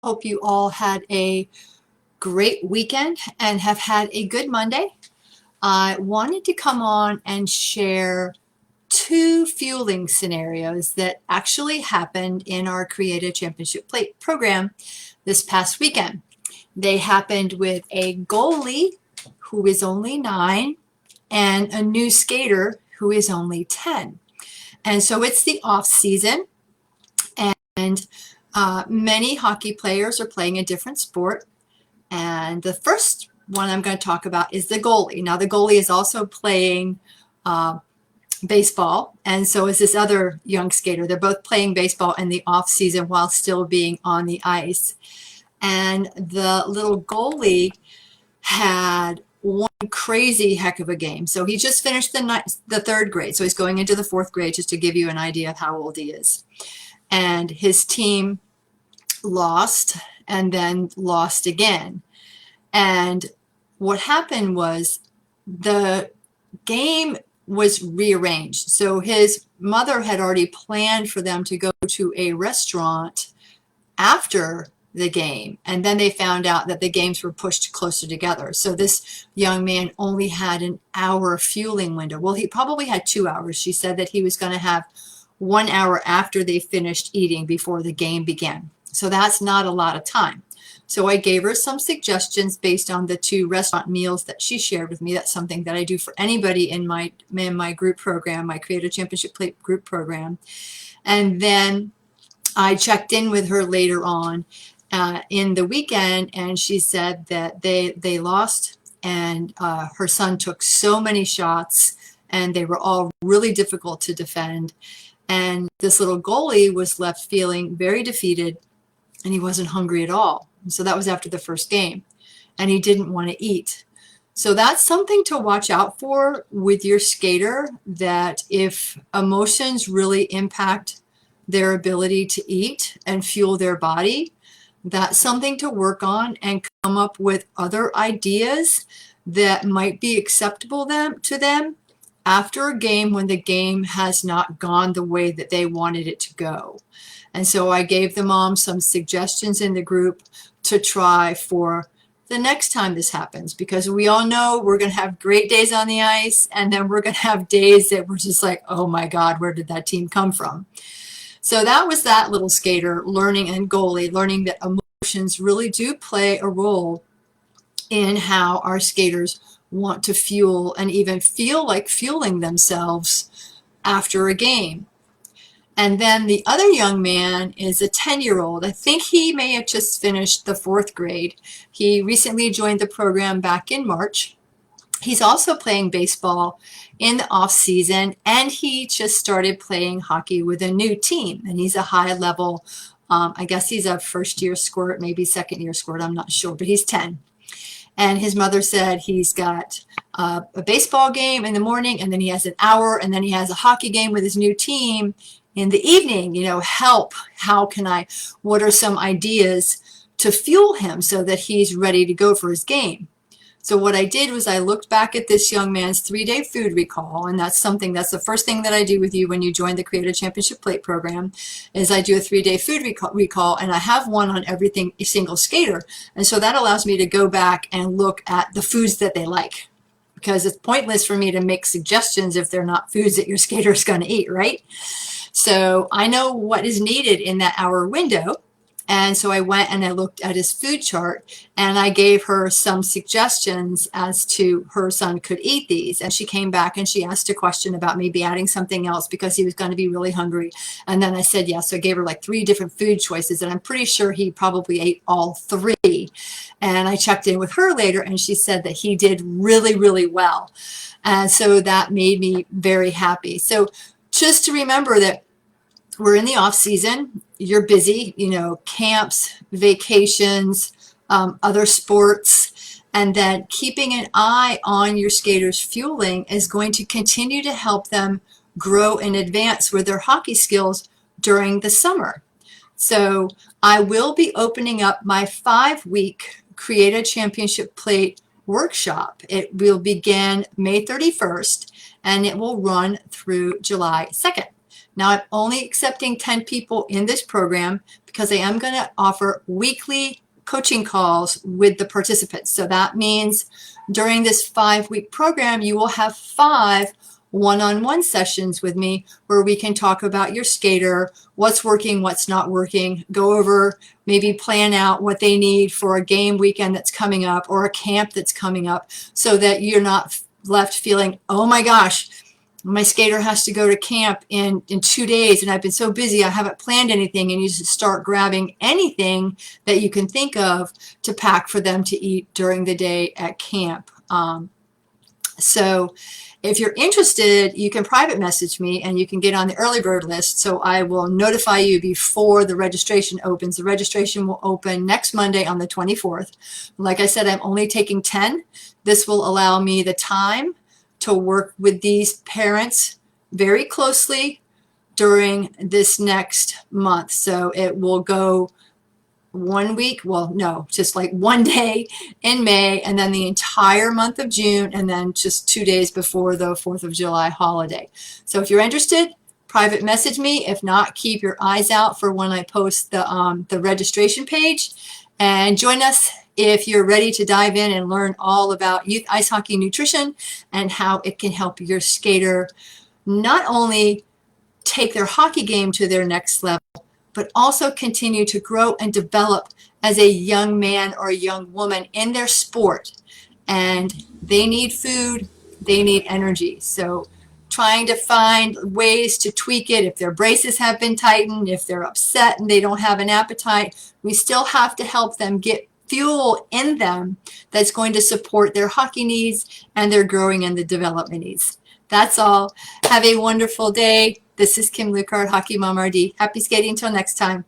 Hope you all had a great weekend and have had a good Monday. I wanted to come on and share two fueling scenarios that actually happened in our Creative Championship Plate program this past weekend. They happened with a goalie who is only 9 and a new skater who is only 10. And so it's the off season, and many hockey players are playing a different sport. And the first one I'm going to talk about is the goalie. Now, the goalie is also playing baseball, and so is this other young skater. They're both playing baseball in the off season while still being on the ice. And the little goalie had one crazy heck of a game. So he just finished the third grade. So he's going into the fourth grade, just to give you an idea of how old he is. And his team lost and then lost again. And what happened was the game was rearranged. So his mother had already planned for them to go to a restaurant after the game, and then they found out that the games were pushed closer together. So this young man only had an hour fueling window. Well, he probably had 2 hours. She said that he was going to have 1 hour after they finished eating before the game began. So that's not a lot of time. So I gave her some suggestions based on the 2 restaurant meals that she shared with me. That's something that I do for anybody in my group program, my Creative Championship Plate group program. And then I checked in with her later on in the weekend, and she said that they lost, and her son took so many shots, and they were all really difficult to defend. And this little goalie was left feeling very defeated, and he wasn't hungry at all. And so that was after the first game, and he didn't want to eat. So that's something to watch out for with your skater, that if emotions really impact their ability to eat and fuel their body, that's something to work on and come up with other ideas that might be acceptable to them after a game when the game has not gone the way that they wanted it to go. And so I gave the mom some suggestions in the group to try for the next time this happens, because we all know we're going to have great days on the ice, and then we're going to have days that we're just like, oh my God, where did that team come from? So that was that little skater learning, and goalie learning that emotions really do play a role in how our skaters want to fuel and even feel like fueling themselves after a game. And then the other young man is a 10-year-old. I think he may have just finished the fourth grade. He recently joined the program back in March. He's also playing baseball in the off season, and he just started playing hockey with a new team. And he's a high level, I guess he's a first year squirt, maybe second year squirt, I'm not sure, but he's 10. And his mother said he's got a baseball game in the morning, and then he has an hour, and then he has a hockey game with his new team in the evening. What are some ideas to fuel him so that he's ready to go for his game? So what I did was I looked back at this young man's 3-day food recall, and that's the first thing that I do with you when you join the Creative Championship Plate program, is I do a 3-day food recall, and I have one on every single skater. And so that allows me to go back and look at the foods that they like, because it's pointless for me to make suggestions if they're not foods that your skater is going to eat, right? So I know what is needed in that hour window. And so I went and I looked at his food chart, and I gave her some suggestions as to her son could eat these. And she came back and she asked a question about maybe adding something else because he was going to be really hungry. And then I said yes. So I gave her like 3 different food choices, and I'm pretty sure he probably ate all 3. And I checked in with her later, and she said that he did really, really well. And so that made me very happy. So just to remember that we're in the off season, you're busy, camps, vacations, other sports, and then keeping an eye on your skaters' fueling is going to continue to help them grow and advance with their hockey skills during the summer. So I will be opening up my 5-week Creative Championship Plate workshop. It will begin May 31st, and it will run through July 2nd. Now, I'm only accepting 10 people in this program because I am going to offer weekly coaching calls with the participants. So that means during this 5-week program, you will have 5 one-on-one sessions with me where we can talk about your skater, what's working, what's not working, go over, maybe plan out what they need for a game weekend that's coming up or a camp that's coming up, so that you're not left feeling, oh my gosh, my skater has to go to camp in 2 days and I've been so busy I haven't planned anything, and you just start grabbing anything that you can think of to pack for them to eat during the day at camp. So if you're interested, you can private message me and you can get on the early bird list, so I will notify you before the registration opens. The registration will open next Monday on the 24th. Like I said, I'm only taking 10. This will allow me the time to work with these parents very closely during this next month. So it will go 1 week, well, no, just like 1 day in May, and then the entire month of June, and then just 2 days before the 4th of July holiday. So if you're interested, private message me. If not, keep your eyes out for when I post the registration page, and join us if you're ready to dive in and learn all about youth ice hockey nutrition and how it can help your skater not only take their hockey game to their next level, but also continue to grow and develop as a young man or a young woman in their sport. And they need food, they need energy. So trying to find ways to tweak it. If their braces have been tightened, if they're upset and they don't have an appetite, we still have to help them get fuel in them that's going to support their hockey needs and their growing and the development needs. That's all. Have a wonderful day. This is Kim Lucard, Hockey Mom RD. Happy skating until next time.